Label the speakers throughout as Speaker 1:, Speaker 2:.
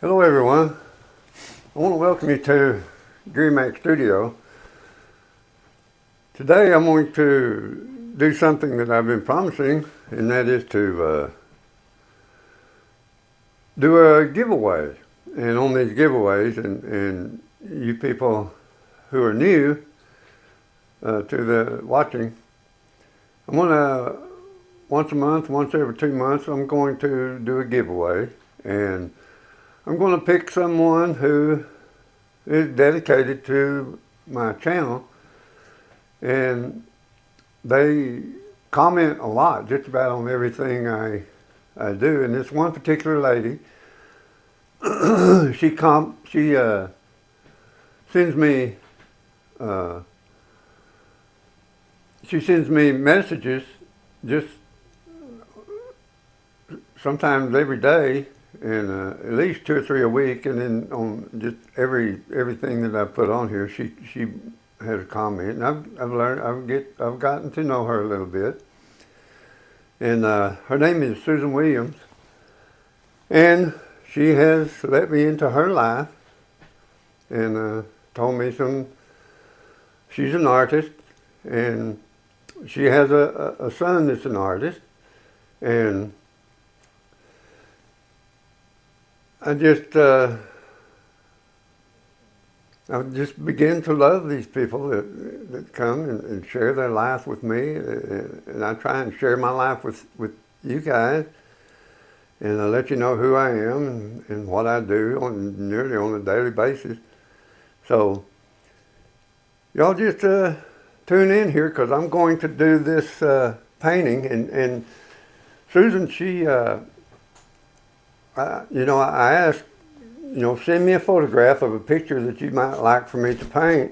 Speaker 1: Hello everyone. I want to welcome you to DreamAct Studio. Today I'm going to do something that I've been promising, and that is to do a giveaway. And on these giveaways, and you people who are new to the watching, I'm going to, once a month, once every 2 months, I'm going to do a giveaway. And I'm going to pick someone who is dedicated to my channel, and they comment a lot, just about on everything I do. And this one particular lady, she sends me messages just sometimes every day, and at least 2 or 3 a week, and then on just everything that I put on here, she has a comment, and I've gotten to know her a little bit, and her name is Susan Williams, and she has let me into her life, and told me she's an artist, and she has a son that's an artist, and I just begin to love these people that come and share their life with me, and I try and share my life with you guys, and I let you know who I am and what I do nearly on a daily basis. So y'all just tune in here, because I'm going to do this painting, and Susan, she I asked, send me a photograph of a picture that you might like for me to paint.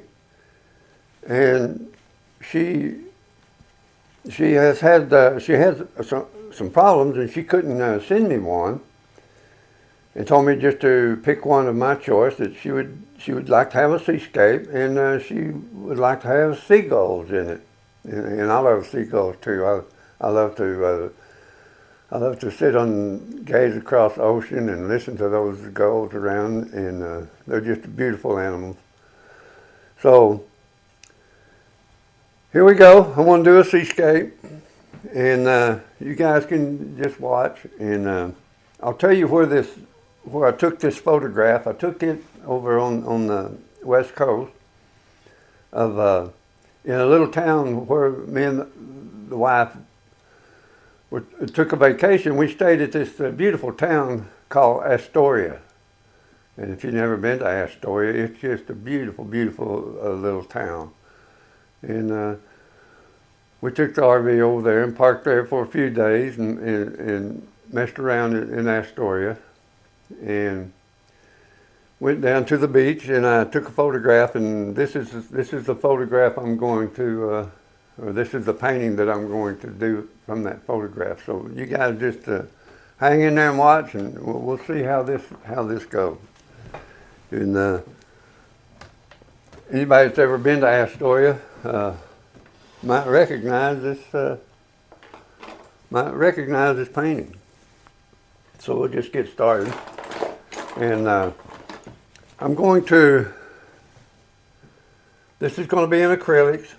Speaker 1: And she has had some problems, and she couldn't send me one, and told me just to pick one of my choice, that she would like to have a seascape, and she would like to have seagulls in it. And I love seagulls too. I love to sit gaze across the ocean and listen to those gulls around, and they're just beautiful animals. So here we go. I want to do a seascape, and you guys can just watch, and I'll tell you where I took this photograph. I took it over on the west coast of in a little town where me and the wife took a vacation. We stayed at this beautiful town called Astoria. And if you've never been to Astoria, it's just a beautiful, beautiful little town. And we took the RV over there and parked there for a few days, and messed around in Astoria, and went down to the beach, and I took a photograph, and this is the photograph I'm going to or this is the painting that I'm going to do from that photograph. So you guys just hang in there and watch, and we'll see how this goes. And anybody that's ever been to Astoria might recognize this painting. So we'll just get started, and I'm going to. This is going to be in acrylics.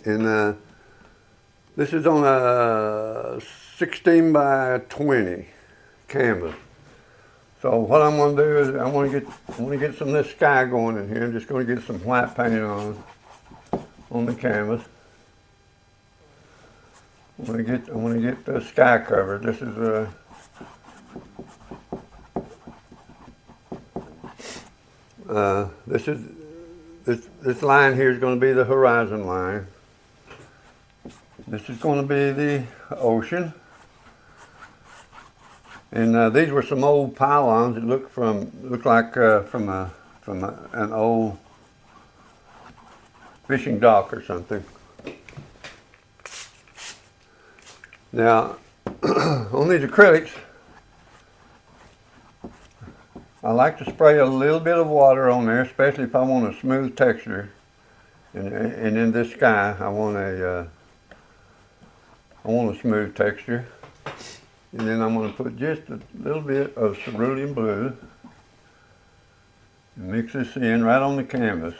Speaker 1: And this is on a 16 by 20 canvas. So what I'm going to do is I want to get some of this sky going in here. I'm just going to get some white paint on the canvas. I want to get the sky covered. This is this line here is going to be the horizon line. This is going to be the ocean, and these were some old pylons that looked like from an old fishing dock or something. Now, on these acrylics, I like to spray a little bit of water on there, especially if I want a smooth texture. And in this sky, I want a smooth texture. And then I'm going to put just a little bit of cerulean blue and mix this in right on the canvas.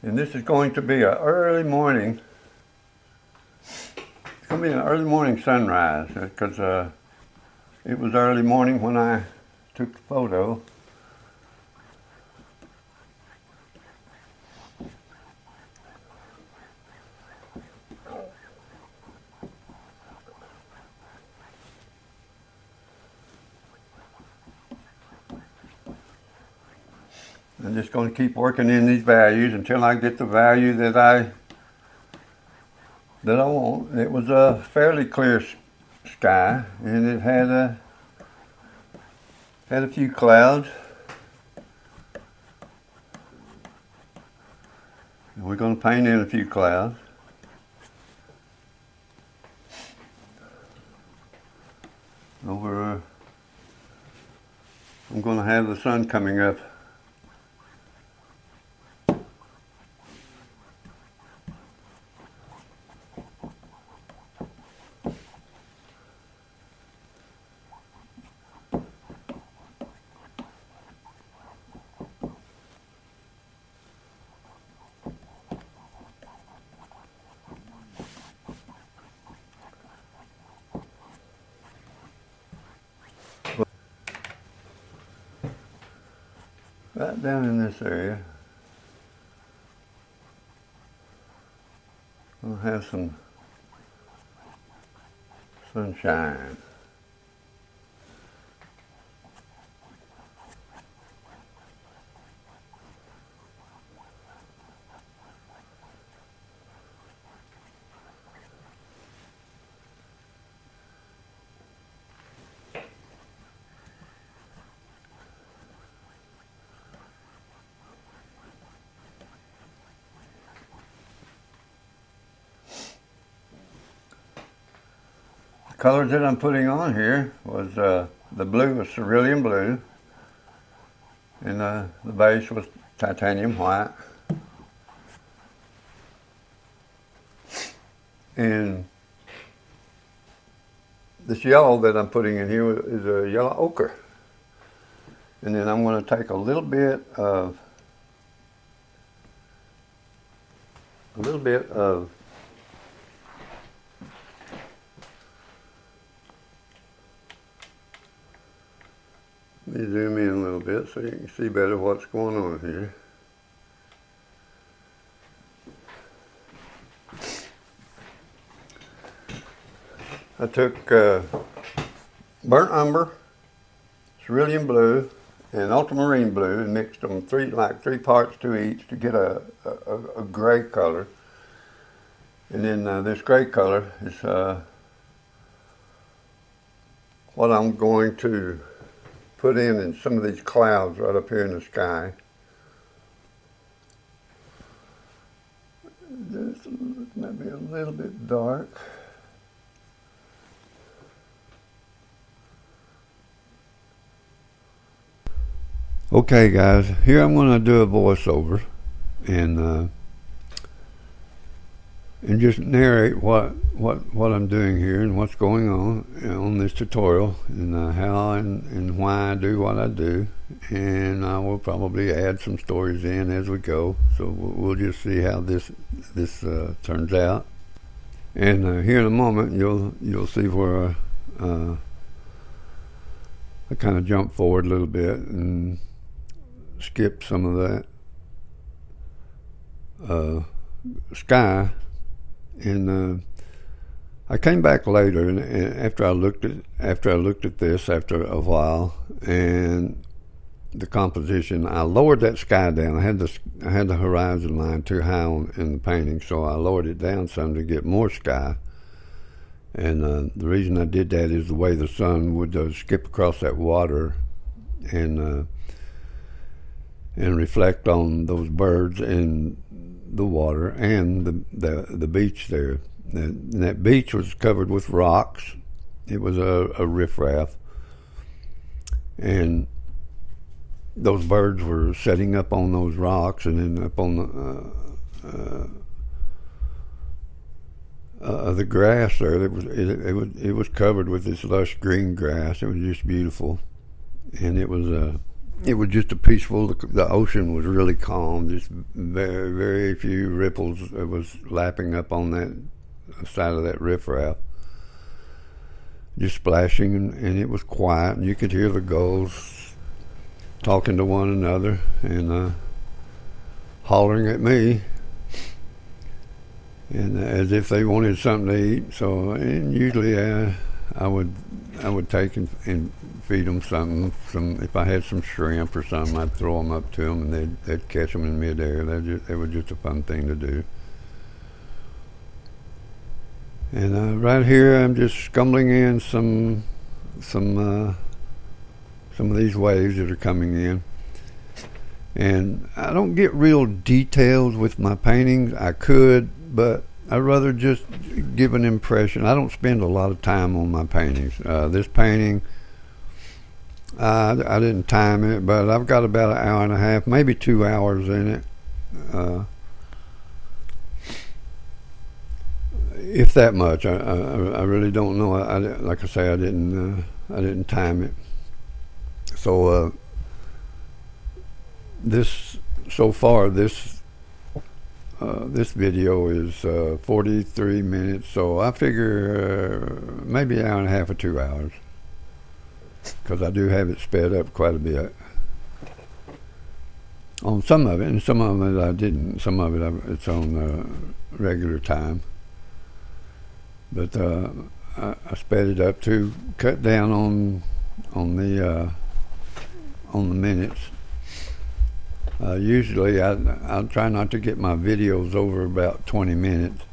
Speaker 1: And this is going to be an early morning. It's going to be an early morning sunrise because it was early morning when I took the photo. I'm just going to keep working in these values until I get the value that I want. It was a fairly clear sky, and it had a few clouds. And we're going to paint in a few clouds. I'm going to have the sun coming up. Right down in this area, we'll have some sunshine. Colors that I'm putting on here was the blue was cerulean blue, and the base was titanium white, and this yellow that I'm putting in here is a yellow ochre, and then I'm going to take a little bit of let me zoom in a little bit so you can see better what's going on here. I took burnt umber, cerulean blue, and ultramarine blue and mixed them three parts to each to get a gray color. And then this gray color is what I'm going to put in some of these clouds right up here in the sky. This might be a little bit dark. Okay guys, here I'm going to do a voiceover and just narrate what I'm doing here and what's going on this tutorial, and how and why I do what I do, and I will probably add some stories in as we go. So we'll just see how this turns out. And here in a moment you'll see where I kind of jump forward a little bit and skip some of that sky. And I came back later, and after I looked at this after a while, and the composition, I lowered that sky down. I had the horizon line too high in the painting, so I lowered it down some to get more sky. And the reason I did that is the way the sun would skip across that water and reflect on those birds and the water and the beach there. And that beach was covered with rocks. It was a riffraff, and those birds were setting up on those rocks and then up on the grass there. It was covered with this lush green grass. It was just beautiful, and it was just a peaceful. The ocean was really calm. Just very few ripples. It was lapping up on that side of that riffraff, just splashing, and it was quiet. And you could hear the gulls talking to one another and hollering at me, and as if they wanted something to eat. So, and usually I would take and feed them something. If I had some shrimp or something, I'd throw them up to them, and they'd catch them in midair. That was just a fun thing to do. And right here, I'm just scumbling in some of these waves that are coming in. And I don't get real detailed with my paintings. I could, but I'd rather just give an impression. I don't spend a lot of time on my paintings. This painting, I didn't time it, but I've got about an hour and a half, maybe 2 hours in it. If that much. I really don't know. Like I say, I didn't time it. So this video is 43 minutes, so I figure maybe an hour and a half or 2 hours, because I do have it sped up quite a bit on some of it, and some of it I didn't. Some of it it's on regular time, but I sped it up to cut down on the minutes. Usually I'll try not to get my videos over about 20 minutes,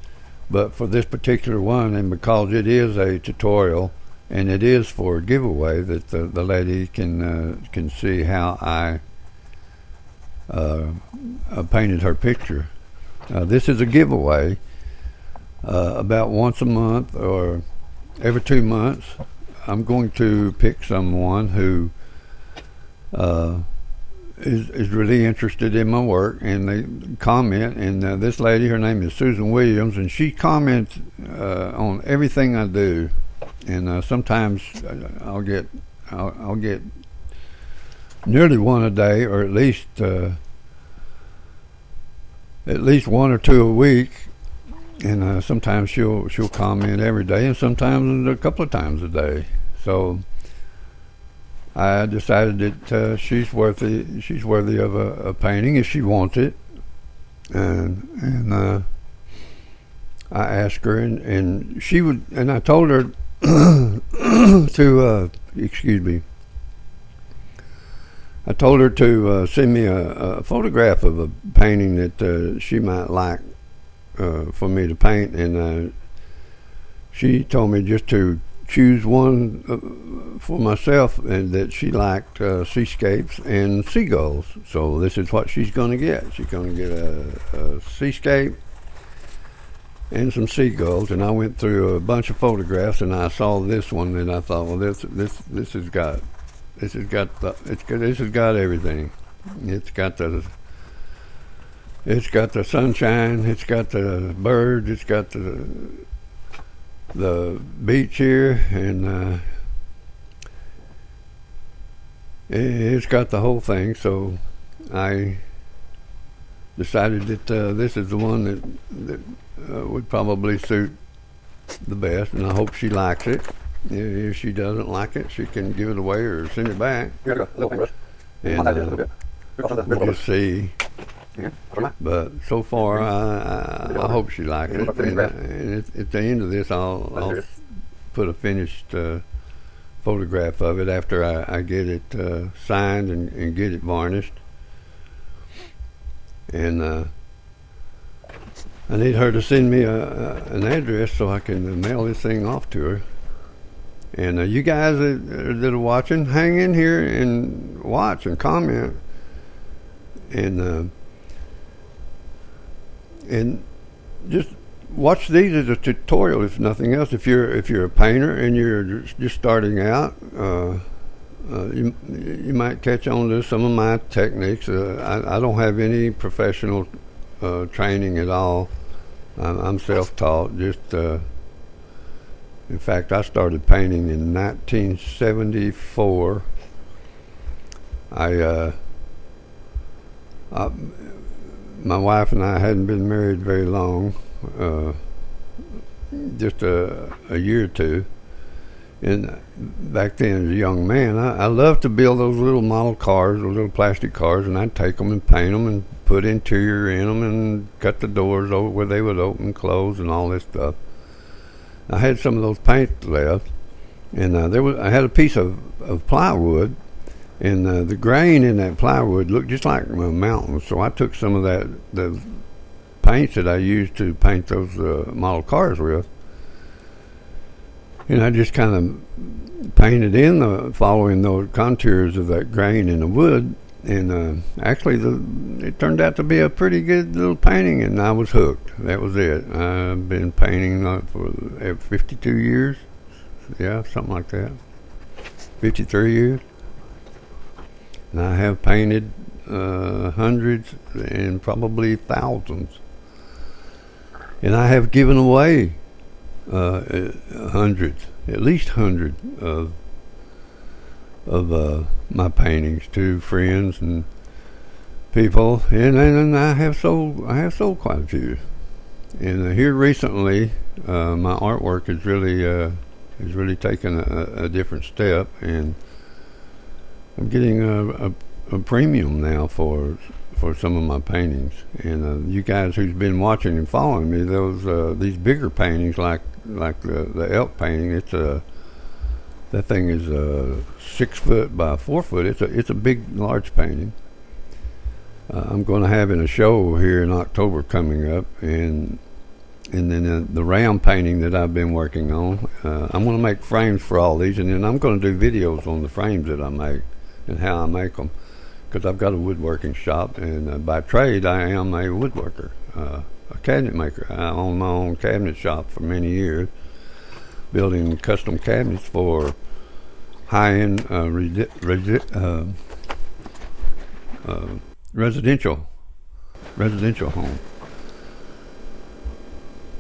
Speaker 1: but for this particular one, and because it is a tutorial and it is for a giveaway, that the lady can see how I painted her picture. This is a giveaway. About once a month or every 2 months, I'm going to pick someone who is really interested in my work, and they comment. And this lady, her name is Susan Williams, and she comments on everything I do. And sometimes I'll get nearly one a day, or at least 1 or 2 a week. And sometimes she'll comment every day, and sometimes a couple of times a day. So I decided that she's worthy of a painting if she wants it, and I asked her, and she would, and I told her to excuse me. I told her to send me a photograph of a painting that she might like for me to paint, and she told me just to choose one for myself, and that she liked seascapes and seagulls. So this is what she's going to get. She's going to get a seascape and some seagulls. And I went through a bunch of photographs, and I saw this one, and I thought, well, this has got everything. It's got the sunshine, it's got the birds, it's got the beach here, and it's got the whole thing. So I decided that this is the one that would probably suit the best, and I hope she likes it. If she doesn't like it, she can give it away or send it back, and we'll just see. But so far, I hope she likes it. And at the end of this, I'll put a finished photograph of it after I get it signed and get it varnished. And I need her to send me an address so I can mail this thing off to her. And you guys that are watching, hang in here and watch and comment. And just watch these as a tutorial, if nothing else. If you're a painter and you're just starting out, you might catch on to some of my techniques. I don't have any professional training at all I'm self-taught. In fact, I started painting in 1974. I my wife and I hadn't been married very long, just a year or two. And back then, as a young man, I loved to build those little model cars, those little plastic cars, and I'd take them and paint them and put interior in them and cut the doors over where they would open and close and all this stuff. I had some of those paints left, and I had a piece of plywood, and the grain in that plywood looked just like a mountain. So I took some of the paints that I used to paint those model cars with, and I just kind of painted in following those contours of that grain in the wood. And actually, it turned out to be a pretty good little painting, and I was hooked. That was it. I've been painting for 52 years. Yeah, something like that. 53 years. And I have painted hundreds and probably thousands. And I have given away hundreds, at least hundreds of my paintings to friends and people, and I have sold quite a few. And here recently, my artwork has really taken a different step, and I'm getting a premium now for some of my paintings. And you guys who's been watching and following me, these bigger paintings like the elk painting, that thing is 6 foot by 4 foot. It's a big, large painting. I'm going to have in a show here in October coming up, and then the ram painting that I've been working on. I'm going to make frames for all these, and then I'm going to do videos on the frames that I make and how I make them, because I've got a woodworking shop, and by trade I am a woodworker, a cabinet maker. I own my own cabinet shop for many years, building custom cabinets for high-end residential home.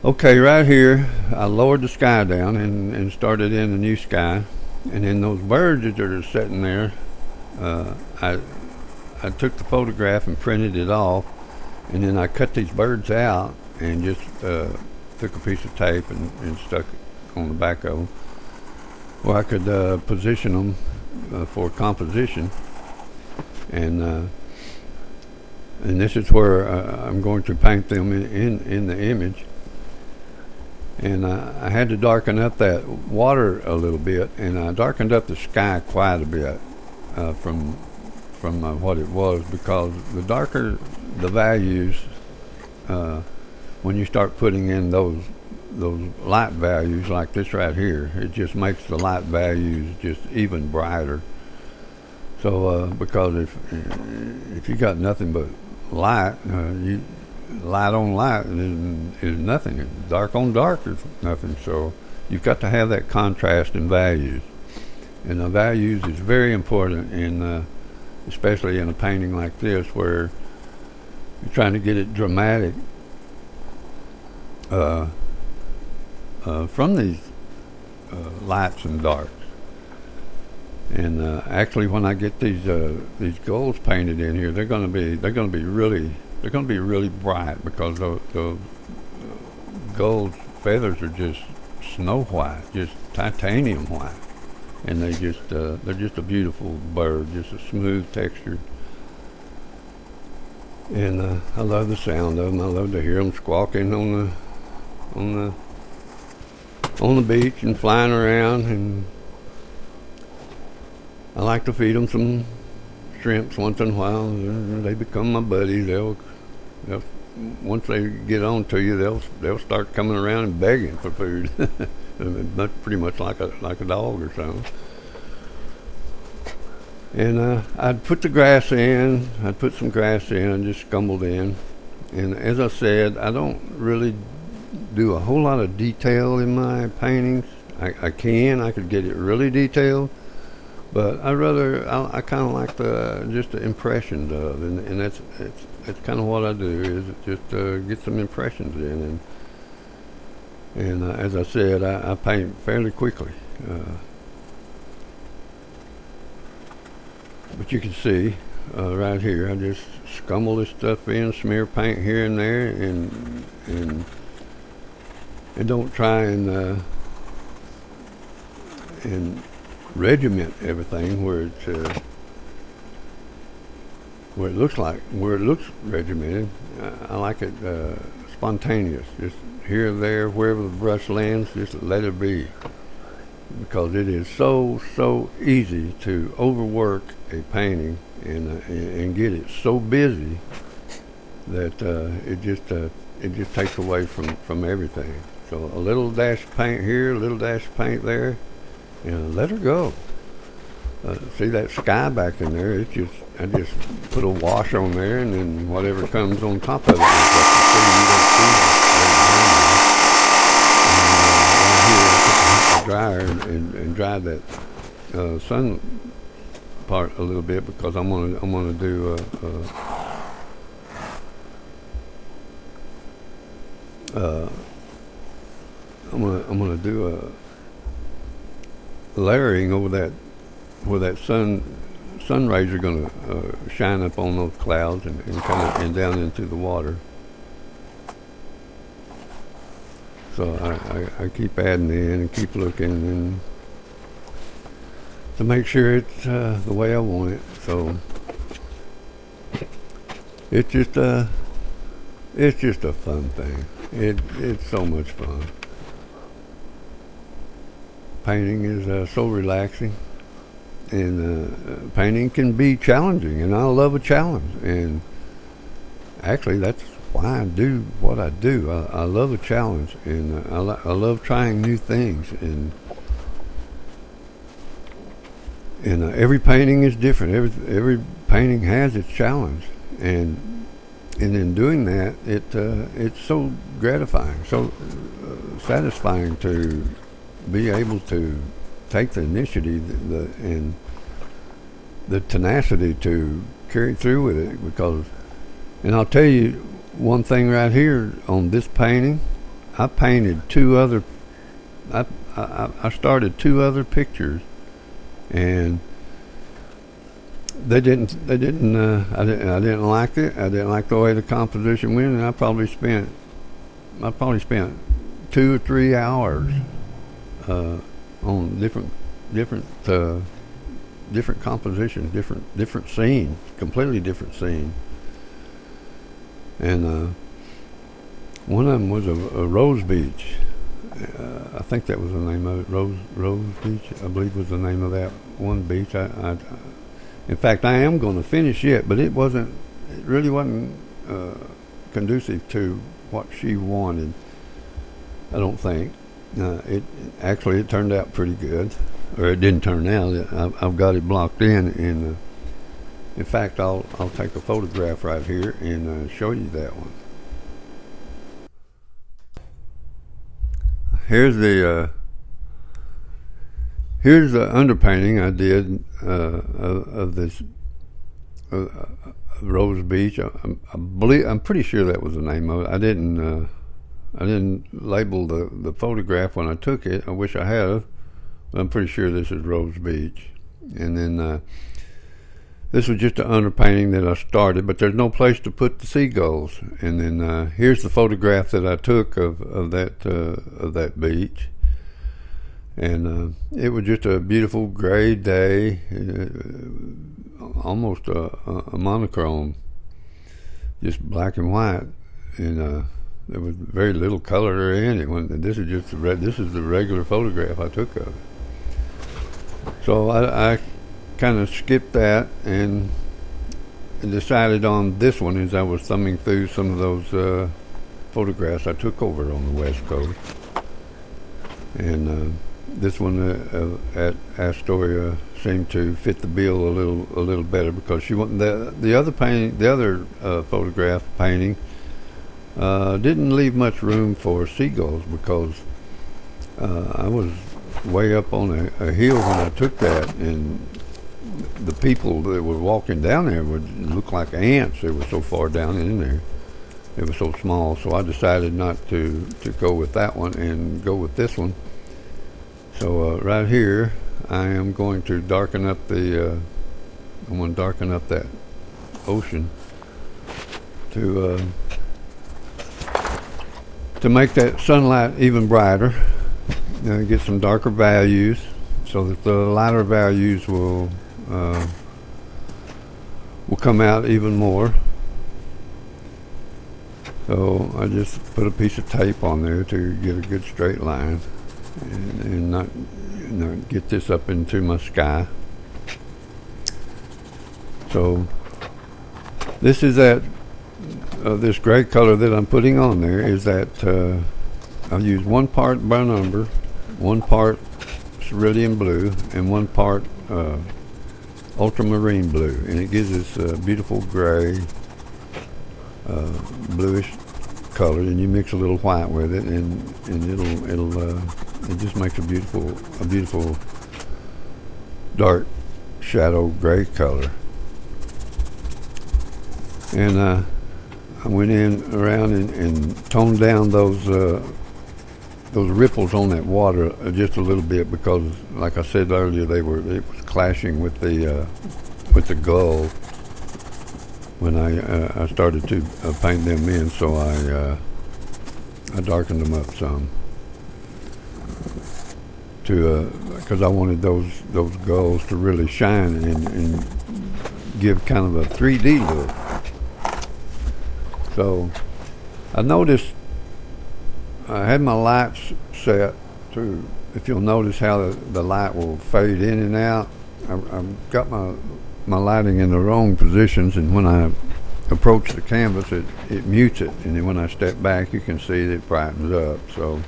Speaker 1: Okay, right here, I lowered the sky down and started in the new sky, and then those birds that are sitting there, I took the photograph and printed it off, and then I cut these birds out and just took a piece of tape and stuck it on the back of them, where I could position them for composition. And this is where I'm going to paint them in the image. And I had to darken up that water a little bit, and I darkened up the sky quite a bit from what it was, because the darker the values, when you start putting in those light values like this right here, it just makes the light values just even brighter. So because if you got nothing but light, light on light is nothing. Dark on dark is nothing. So you've got to have that contrast in values, and the values is very important especially in a painting like this, where you're trying to get it dramatic from these lights and darks. And actually, when I get these gulls painted in here, they're going to be really bright, because the gull's feathers are just snow white, just titanium white, and they're just a beautiful bird, just a smooth textured. And I love the sound of them. I love to hear them squawking on the beach and flying around, and I like to feed them some shrimps once in a while. They become my buddies. They'll once they get on to you, they'll start coming around and begging for food. Pretty much like a dog or something. And I'd put the grass in. I'd put some grass in and just scumbled in. And as I said, I don't really do a whole lot of detail in my paintings. I could get it really detailed, but I kind of like just the impressions of, and that's kind of what I do, is just get some impressions in, And as I said, I paint fairly quickly. But you can see right here, I just scumble this stuff in, smear paint here and there, and don't try and regiment everything where it looks regimented. I like it spontaneous, just here or there, wherever the brush lands, just let it be, because it is so easy to overwork a painting and get it so busy that it just takes away from everything. So a little dash of paint here, a little dash of paint there, and let her go. See that sky back in there? I just put a wash on there, and then whatever comes on top of it is what you see. You don't see it right here. I put the dryer and dry that sun part a little bit, because I'm gonna do I'm gonna do a layering over that, where that sun rays are going to shine up on those clouds and kind of and down into the water. So I keep adding in and keep looking and to make sure it's the way I want it. So it's just a fun thing. It's so much fun. Painting is so relaxing. And painting can be challenging, and I love a challenge. And actually, that's why I do what I do. I love a challenge, and I love trying new things. And every painting is different. Every painting has its challenge, and in doing that, it's so gratifying, so satisfying to be able to take the initiative and the tenacity to carry through with it. Because, and I'll tell you one thing right here on this painting, I painted two other, I started two other pictures, and I didn't like it. I didn't like the way the composition went, and I probably spent 2 or 3 hours on different compositions, different scenes, completely different scenes. And one of them was a Rose Beach. I think that was the name of it. Rose Beach, I believe, was the name of that one beach. In fact, I am going to finish it, but it really wasn't conducive to what she wanted, I don't think. It turned out pretty good, or it didn't turn out. I've got it blocked in in fact, I'll take a photograph right here and show you that one. Here's the underpainting I did of this Rose Beach. I'm pretty sure that was the name of it. I didn't label the photograph when I took it. I wish I had. But I'm pretty sure this is Rose Beach. And then this was just an underpainting that I started, but there's no place to put the seagulls. And then here's the photograph that I took of that beach. And it was just a beautiful gray day, almost a monochrome, just black and white. And there was very little color in it. This is the regular photograph I took of it. So I kind of skipped that and decided on this one as I was thumbing through some of those photographs I took over on the West Coast. And this one at Astoria seemed to fit the bill a little better, because she wanted the other photograph painting didn't leave much room for seagulls, because I was way up on a hill when I took that, and the people that were walking down there would look like ants. They were so far down in there. it was so small. So I decided not to go with that one and go with this one. So right here, I am going to darken up the. I'm going to darken up that ocean to make that sunlight even brighter. Get some darker values so that the lighter values will come out even more. So I just put a piece of tape on there to get a good straight line and not get this up into my sky. So this is that this gray color that I'm putting on there is that I've used 1 part brown umber, 1 part cerulean blue, and 1 part ultramarine blue, and it gives this beautiful gray, bluish color. And you mix a little white with it, and it just makes a beautiful dark shadow gray color. And I went in around and toned down those ripples on that water just a little bit, because, like I said earlier, it was clashing with the Gull when I started to paint them in. So I darkened them up some because I wanted those gulls to really shine and give kind of a 3D look. So I noticed I had my lights set to, if you'll notice how the light will fade in and out. I've got my lighting in the wrong positions, and when I approach the canvas it mutes it, and then when I step back you can see that it brightens up. So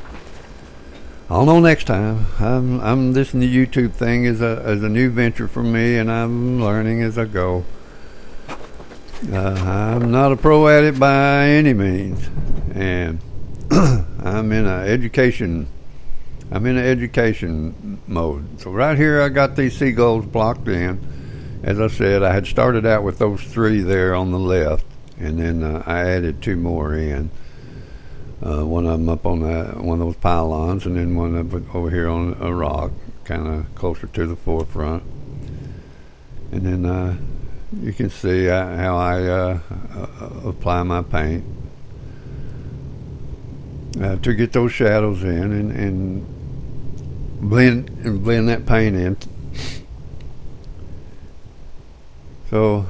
Speaker 1: I'll know next time. This new YouTube thing is a new venture for me, and I'm learning as I go. I'm not a pro at it by any means, and I'm in an education mode. So right here I got these seagulls blocked in. As I said, I had started out with those 3 there on the left, and then I added 2 more in. One of them up on one of those pylons, and then one up over here on a rock, kind of closer to the forefront. And then you can see how I apply my paint to get those shadows in and blend that paint in. So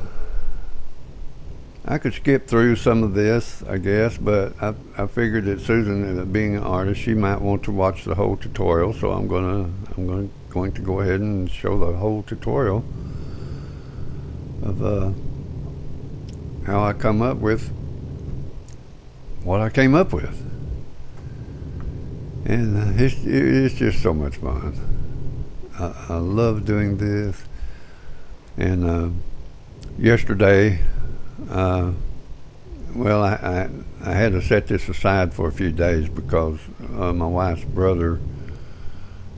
Speaker 1: I could skip through some of this, I guess, but I figured that Susan, being an artist, she might want to watch the whole tutorial. So I'm going to go ahead and show the whole tutorial of how I come up with what I came up with. And it's just so much fun. I love doing this. And yesterday, I had to set this aside for a few days because my wife's brother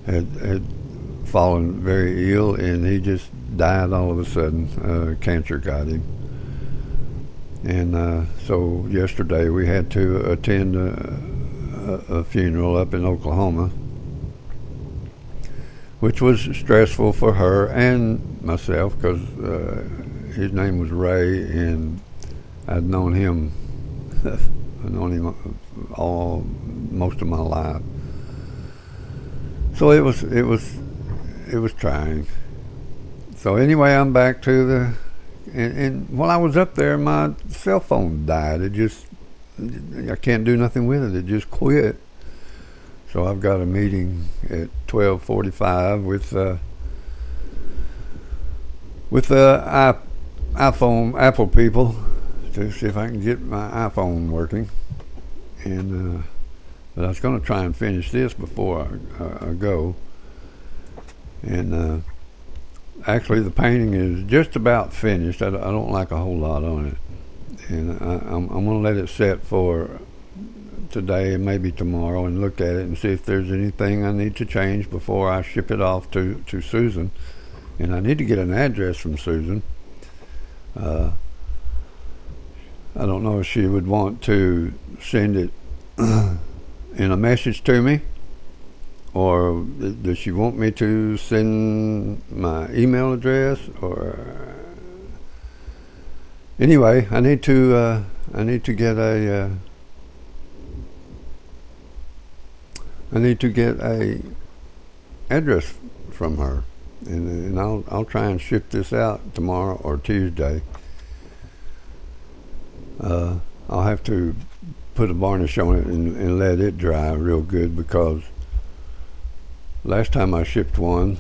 Speaker 1: had fallen very ill, and he just died all of a sudden. Cancer got him. And so yesterday we had to attend a funeral up in Oklahoma, which was stressful for her and myself, because his name was Ray, and I'd known him most of my life. So it was trying. So anyway, I'm back to and while I was up there, my cell phone died. I can't do nothing with it. It just quit. So I've got a meeting at 12:45 with the Apple people to see if I can get my iPhone working. And but I was going to try and finish this before I go. And actually, the painting is just about finished. I don't like a whole lot on it, and I'm going to let it set for today and maybe tomorrow and look at it and see if there's anything I need to change before I ship it off to Susan. And I need to get an address from Susan. I don't know if she would want to send it in a message to me, or does she want me to send my email address, or anyway, I need to get a address from her, and I'll try and ship this out tomorrow or Tuesday. I'll have to put a varnish on it and let it dry real good, because last time I shipped one,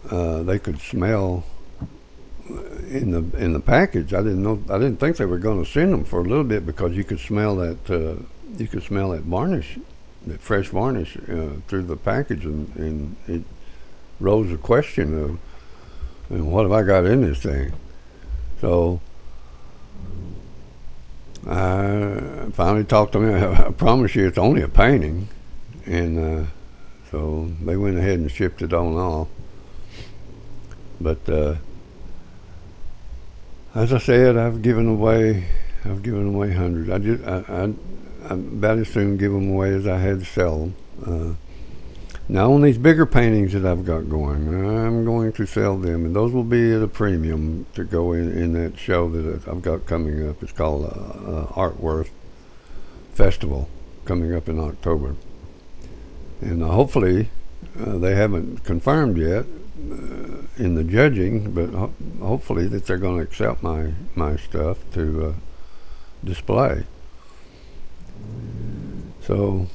Speaker 1: they could smell in the package. I didn't think they were going to send them for a little bit, because you could smell that varnish, that fresh varnish through the package, and it rose a question of, what have I got in this thing? So I finally talked to me. I promise you, it's only a painting, and so they went ahead and shipped it on off. But as I said, I've given away hundreds. I about as soon give them away as I had to sell them. Now on these bigger paintings that I've got going, I'm going to sell them, and those will be at a premium to go in that show that I've got coming up. It's called Artworth Festival, coming up in October. And hopefully, they haven't confirmed yet in the judging, but hopefully that they're going to accept my stuff to display. So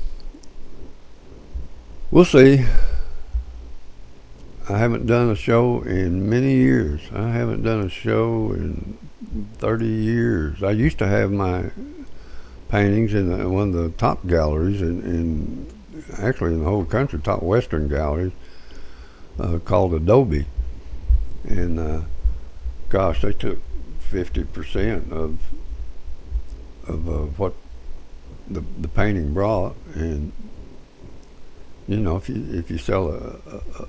Speaker 1: we'll see. I haven't done a show in many years. I haven't done a show in 30 years. I used to have my paintings in one of the top galleries actually in the whole country, top Western galleries, called Adobe. And gosh, they took 50% of what the painting brought. And if you sell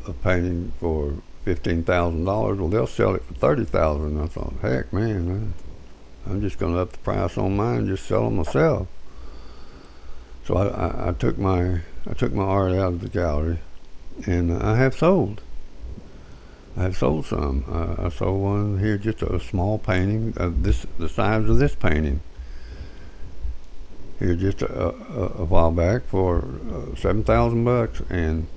Speaker 1: a painting for $15,000, well, they'll sell it for $30,000. I thought, heck, man, I'm just going to up the price on mine and just sell them myself. So I took my art out of the gallery, and I have sold. Some. I sold one here, just a small painting, the size of this painting, here just a while back for $7,000, and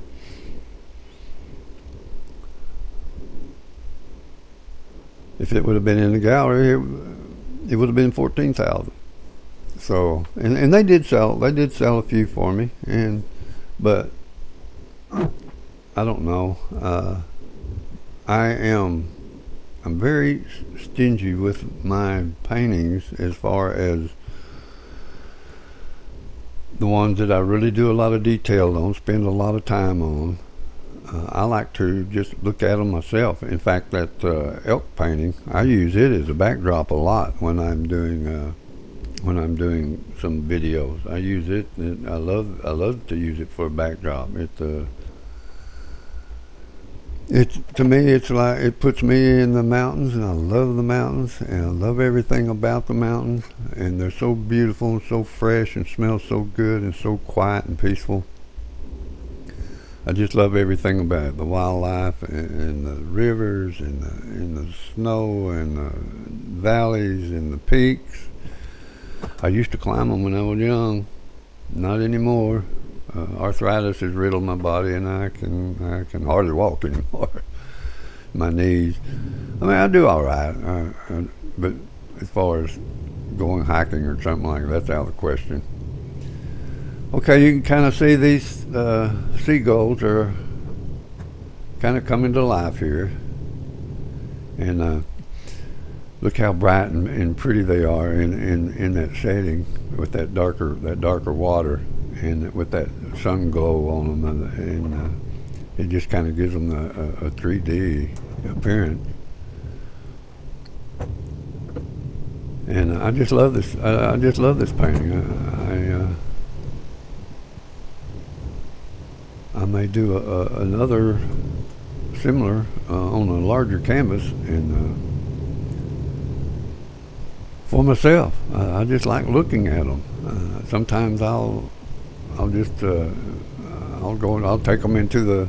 Speaker 1: if it would have been in the gallery, it would have been $14,000. So, and they did sell a few for me, but I don't know. I'm very stingy with my paintings as far as the ones that I really do a lot of detail on, spend a lot of time on. I like to just look at them myself. In fact, that elk painting, I use it as a backdrop a lot when I'm doing some videos. I use it, and I love to use it for a backdrop. To me, it's like it puts me in the mountains, and I love the mountains, and I love everything about the mountains, and they're so beautiful and so fresh and smell so good and so quiet and peaceful. I just love everything about it, the wildlife and the rivers and the snow and the valleys and the peaks. I used to climb them when I was young, not anymore. Arthritis has riddled my body, and I can hardly walk anymore. My knees. I mean, I do all right, but as far as going hiking or something like that, that's out of the question. Okay, you can kind of see these seagulls are kind of coming to life here, and look how bright and pretty they are in that setting with that darker water, and with that sun glow on them, and it just kind of gives them a 3D appearance. And I just love this. I just love this painting. I may do another similar on a larger canvas and for myself. I just like looking at them. Sometimes I'll just I'll take them into the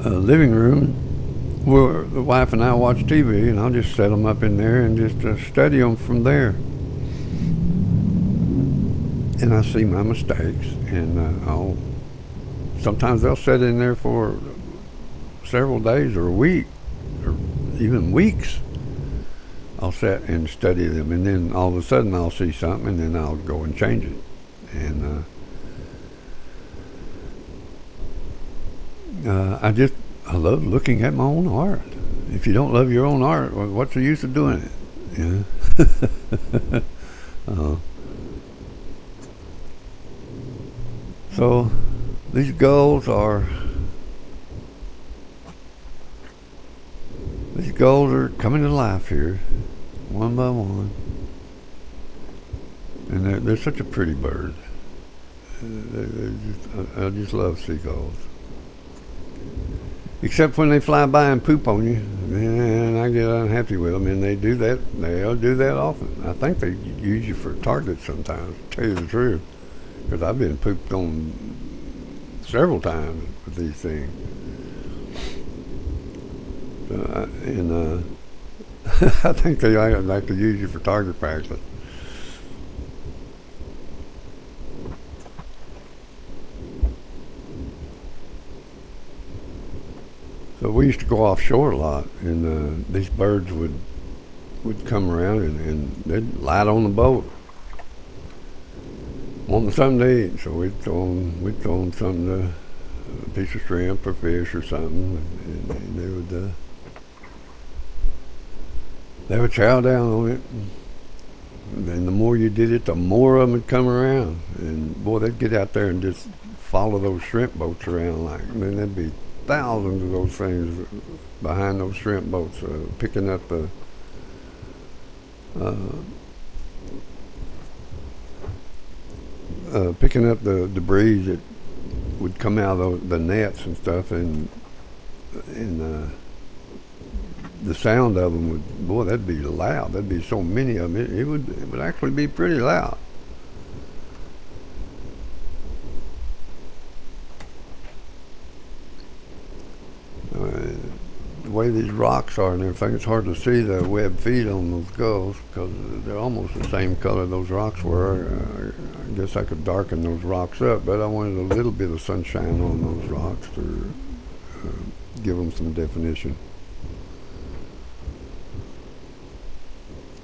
Speaker 1: living room where the wife and I watch TV, and I'll just set them up in there and just study them from there. And I see my mistakes, and sometimes they'll sit in there for several days or a week or even weeks. I'll sit and study them, and then all of a sudden I'll see something, and then I'll go and change it. And I love looking at my own art. If you don't love your own art, well, what's the use of doing it? So these gulls are coming to life here, one by one, and they're such a pretty bird. I just love seagulls. Except when they fly by and poop on you, and I get unhappy with them, and they'll do that often. I think they use you for targets sometimes, to tell you the truth, because I've been pooped on several times with these things. I think they like to use you for target practice. So we used to go offshore a lot, and these birds would come around and they'd light on the boat, wanting something to eat. So we'd throw them something, a piece of shrimp or fish or something, and they would chow down on it. And then the more you did it, the more of them would come around, and boy, they'd get out there and just follow those shrimp boats around and then there'd be thousands of those things behind those shrimp boats, picking up the debris that would come out of the nets and stuff, and the sound of them would, boy, that'd be loud. There'd be so many of them. It would actually be pretty loud. The way these rocks are and everything, it's hard to see the web feet on those gulls because they're almost the same color those rocks were. I guess I could darken those rocks up, but I wanted a little bit of sunshine on those rocks to give them some definition.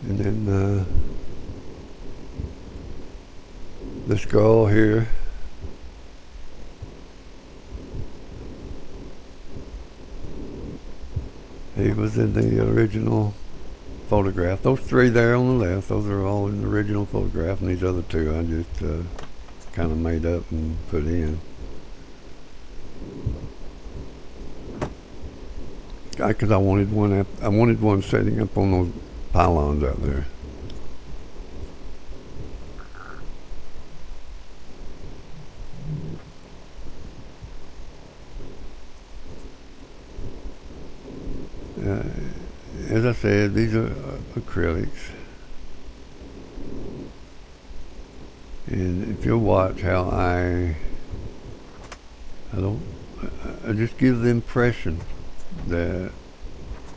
Speaker 1: And then this gull here, he was in the original photograph. Those three there on the left, those are all in the original photograph, and these other two I just kind of made up and put in. Because I wanted one setting up on those pylons out there. As I said, these are acrylics, and if you'll watch how I just give the impression that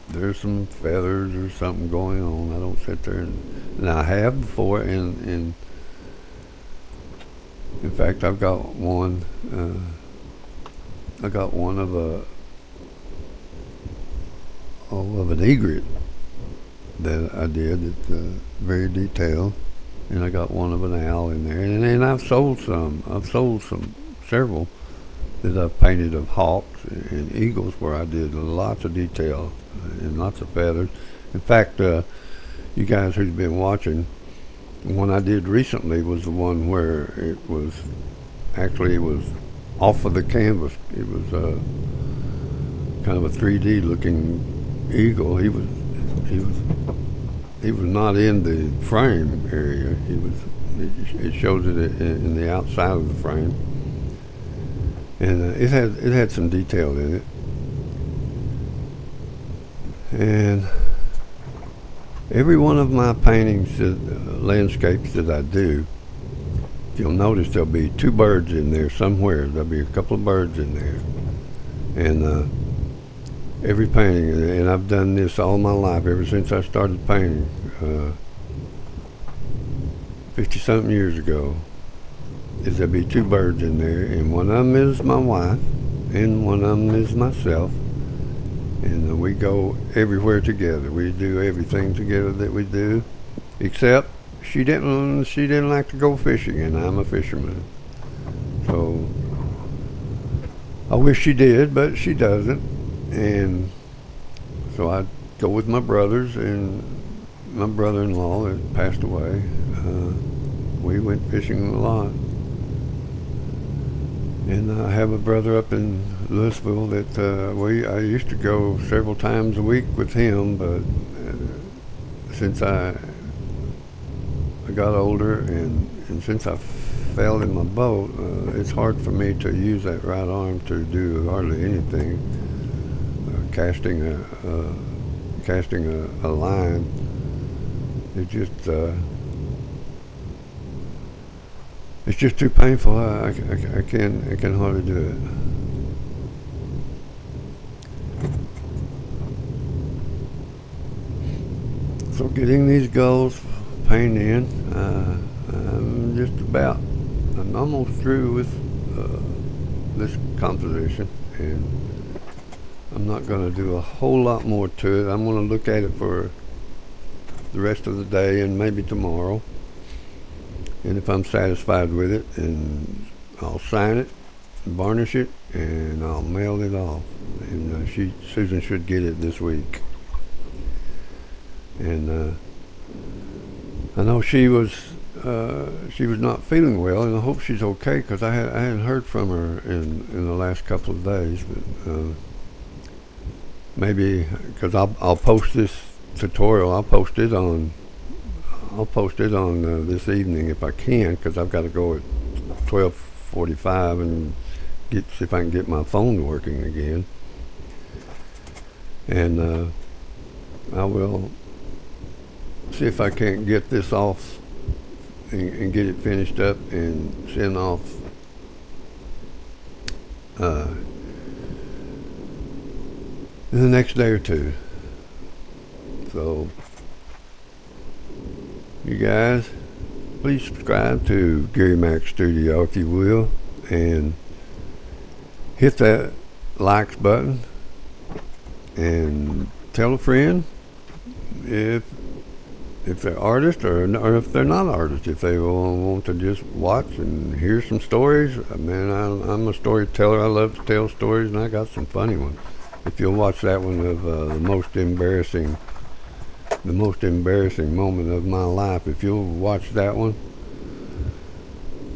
Speaker 1: there's some feathers or something going on. I don't sit there and I have before, and in fact I've got one. I got one of an egret that I did. It's very detailed, and I got one of an owl in there, and I've sold several that I've painted of hawks and eagles where I did lots of detail and lots of feathers. In fact, you guys who've been watching, the one I did recently was the one where it was off of the canvas. It was kind of a 3D looking eagle. He was not in the frame area. It shows it in the outside of the frame, and it had some detail in it. And Every one of my paintings, landscapes that I do, you'll notice there'll be two birds in there somewhere. There'll be a couple of birds in there. And every painting, and I've done this all my life, ever since I started painting, 50-something years ago, is there'll be two birds in there, and one of them is my wife, and one of them is myself. And we go everywhere together. We do everything together that we do, except she didn't like to go fishing, and I'm a fisherman. So I wish she did, but she doesn't. And so I go with my brothers, and my brother-in-law that passed away. We went fishing a lot. And I have a brother up in Louisville that I used to go several times a week with him, but since I got older and since I fell in my boat, it's hard for me to use that right arm to do hardly anything. Casting a line, it's just too painful. I can hardly do it. So getting these gulls painted in, I'm almost through with this composition, and I'm not going to do a whole lot more to it. I'm going to look at it for the rest of the day and maybe tomorrow. And if I'm satisfied with it, and I'll sign it, varnish it, and I'll mail it off. And Susan should get it this week. And I know she was not feeling well, and I hope she's okay, because I hadn't heard from her in the last couple of days. But maybe because I'll post this tutorial. I'll post it on this evening if I can, because I've got to go at 12:45 and see if I can get my phone working again. And I will see if I can't get this off and get it finished up and send off in the next day or two. So you guys, please subscribe to Gary Mack Studio if you will, and hit that likes button, and tell a friend if they're artists or if they're not artists, if they want to just watch and hear some stories. Man, I'm a storyteller. I love to tell stories, and I got some funny ones. If you'll watch that one of the most embarrassing moment of my life, if you'll watch that one,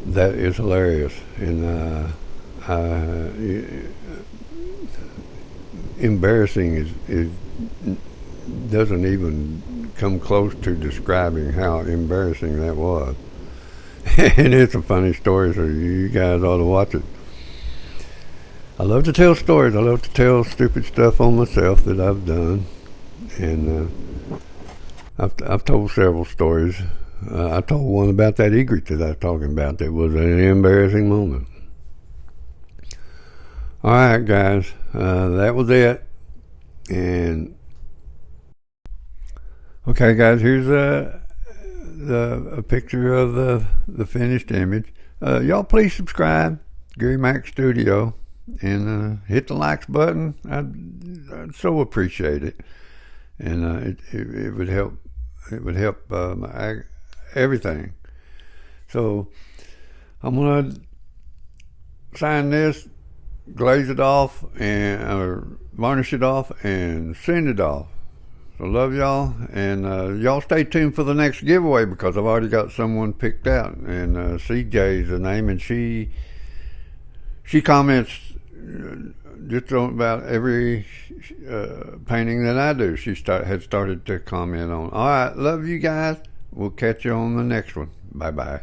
Speaker 1: that is hilarious. And embarrassing is doesn't even come close to describing how embarrassing that was. And it's a funny story, so you guys ought to watch it. I love to tell stories. I love to tell stupid stuff on myself that I've done, and I've told several stories. I told one about that egret that I was talking about that was an embarrassing moment. All right, guys, that was it. And okay, guys, here's a picture of the finished image. Y'all please subscribe, Gary Mack Studio, and hit the likes button. I'd so appreciate it, and it would help. It would help everything. So I'm gonna sign this, glaze it off, and varnish it off, and send it off. So love y'all, and y'all stay tuned for the next giveaway, because I've already got someone picked out, and CJ's the name, and she comments just on about every painting that I do. She had started to comment on. All right, love you guys. We'll catch you on the next one. Bye bye.